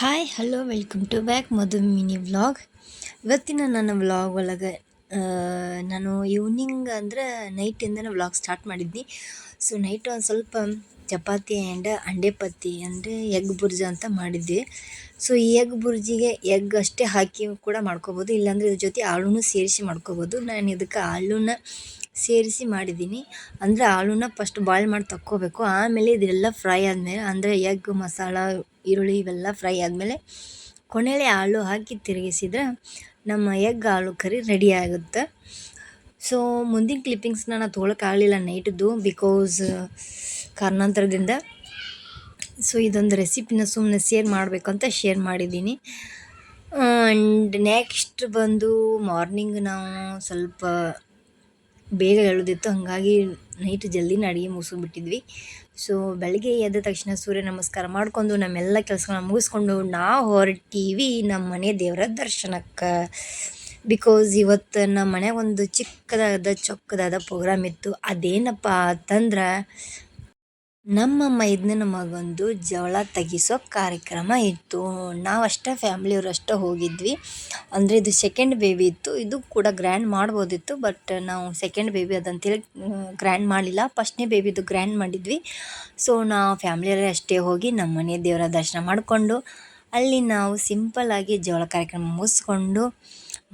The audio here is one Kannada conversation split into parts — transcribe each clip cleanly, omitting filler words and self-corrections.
Hi hello welcome to back Madhu mini vlog. ಇವತ್ತಿನ ನನ್ನ ವ್ಲಾಗ್ ಒಳಗೆ ನಾನು ಈವ್ನಿಂಗ್ ಅಂದ್ರೆ ನೈಟಿಂದನೇ ವ್ಲಾಗ್ ಸ್ಟಾರ್ಟ್ ಮಾಡಿದ್ನಿ. ಸೊ ನೈಟ್ ಒಂದು ಸ್ವಲ್ಪ ಚಪಾತಿ ಆ್ಯಂಡ್ ಅಂಡೆ ಪತ್ತಿ ಅಂದರೆ ಎಗ್ ಬುರ್ಜ ಅಂತ ಮಾಡಿದ್ವಿ. ಸೊ ಈ ಎಗ್ ಬುರ್ಜಿಗೆ ಎಗ್ ಅಷ್ಟೇ ಹಾಕಿ ಕೂಡ ಮಾಡ್ಕೋಬೋದು, ಇಲ್ಲಾಂದರೆ ಇದ್ರ ಜೊತೆ ಆಳೂ ಸೇರಿಸಿ ಮಾಡ್ಕೋಬೋದು. ನಾನು ಇದಕ್ಕೆ ಆಳೂನ ಸೇರಿಸಿ ಮಾಡಿದ್ದೀನಿ. ಅಂದರೆ ಆಳೂನ ಫಸ್ಟ್ ಬಾಯ್ಲ್ ಮಾಡಿ ತಕ್ಕೋಬೇಕು, ಆಮೇಲೆ ಇದೆಲ್ಲ ಫ್ರೈ ಆದಮೇಲೆ ಅಂದರೆ ಎಗ್ ಮಸಾಲ ಈರುಳ್ಳಿ ಇವೆಲ್ಲ ಫ್ರೈ ಆದಮೇಲೆ ಕೊನೆಯಲ್ಲಿ ಆಳು ಹಾಕಿ ತಿರುಗಿಸಿದ್ರೆ ನಮ್ಮ ಎಗ್ ಆಳು ಕರಿ ರೆಡಿ ಆಗುತ್ತೆ. ಸೊ ಮುಂದಿನ ಕ್ಲಿಪ್ಪಿಂಗ್ಸ್ನ ನಾನು ತೊಗೊಳಕ್ಕಾಗಲಿಲ್ಲ ನೈಟ್ದು, ಬಿಕಾಸ್ ಕಾರಣಾಂತರದಿಂದ. ಸೊ ಇದೊಂದು ರೆಸಿಪಿನ ಸುಮ್ಮನೆ ಶೇರ್ ಮಾಡಬೇಕು ಅಂತ ಶೇರ್ ಮಾಡಿದ್ದೀನಿ. ಆ್ಯಂಡ್ ನೆಕ್ಸ್ಟ್ ಬಂದು ಮಾರ್ನಿಂಗ್ ನಾವು ಸ್ವಲ್ಪ ಬೇಗ ಹೇಳೋದಿತ್ತು, ಹಾಗಾಗಿ ನೈಟ್ ಜಲ್ದಿನ ಅಡುಗೆ ಮುಗಿಸ್ಬಿಟ್ಟಿದ್ವಿ. ಸೊ ಬೆಳಗ್ಗೆ ಎದ್ದ ತಕ್ಷಣ ಸೂರ್ಯ ನಮಸ್ಕಾರ ಮಾಡ್ಕೊಂಡು ನಮ್ಮೆಲ್ಲ ಕೆಲಸಗಳನ್ನ ಮುಗಿಸ್ಕೊಂಡು ನಾವು ಹೊರಟೀವಿ ನಮ್ಮ ಮನೆ ದೇವರ ದರ್ಶನಕ್ಕೆ. ಬಿಕಾಸ್ ಇವತ್ತು ನಮ್ಮ ಮನೆಯಾಗ ಒಂದು ಚಿಕ್ಕದಾದ ಚೊಕ್ಕದಾದ ಪ್ರೋಗ್ರಾಮ್ ಇತ್ತು. ಅದೇನಪ್ಪ ಅಂತಂದ್ರೆ ನಮ್ಮ ಮೈದ್ನನ ಮಗಂದು ಜವಳ ತೆಗಿಸೋ ಕಾರ್ಯಕ್ರಮ ಇತ್ತು. ನಾವು ಅಷ್ಟೇ ಫ್ಯಾಮ್ಲಿಯವ್ರು ಅಷ್ಟೇ ಹೋಗಿದ್ವಿ. ಅಂದರೆ ಇದು ಸೆಕೆಂಡ್ ಬೇಬಿ ಇತ್ತು, ಇದು ಕೂಡ ಗ್ರ್ಯಾಂಡ್ ಮಾಡ್ಬೋದಿತ್ತು, ಬಟ್ ನಾವು ಸೆಕೆಂಡ್ ಬೇಬಿ ಅದಂತೇಳಿ ಗ್ರ್ಯಾಂಡ್ ಮಾಡಲಿಲ್ಲ. ಫಸ್ಟ್ನೇ ಬೇಬಿದು ಗ್ರ್ಯಾಂಡ್ ಮಾಡಿದ್ವಿ. ಸೊ ನಾವು ಫ್ಯಾಮ್ಲಿಯವರೇ ಅಷ್ಟೇ ಹೋಗಿ ನಮ್ಮ ಮನೆ ದೇವರ ದರ್ಶನ ಮಾಡಿಕೊಂಡು ಅಲ್ಲಿ ನಾವು ಸಿಂಪಲ್ಲಾಗಿ ಜವಳ ಕಾರ್ಯಕ್ರಮ ಮುಗಿಸ್ಕೊಂಡು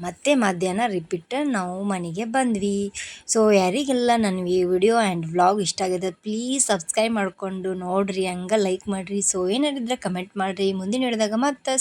ಮತ್ತೆ ಮಧ್ಯಾಹ್ನ ರಿಪೀಟ್ ನಾವು ಮನೆಗೆ ಬಂದ್ವಿ. ಸೊ ಯಾರಿಗೆಲ್ಲ ನನ್ನ ಈ ವಿಡಿಯೋ ಆ್ಯಂಡ್ ವ್ಲಾಗ್ ಇಷ್ಟ ಆಗಿದೆ ಪ್ಲೀಸ್ ಸಬ್ಸ್ಕ್ರೈಬ್ ಮಾಡಿಕೊಂಡು ನೋಡಿರಿ, ಹಂಗೆ ಲೈಕ್ ಮಾಡಿರಿ. ಸೊ ಏನಾರಿದ್ರೆ ಕಮೆಂಟ್ ಮಾಡಿರಿ. ಮುಂದಿನ ಹಿಡಿದಾಗ ಮತ್ತೆ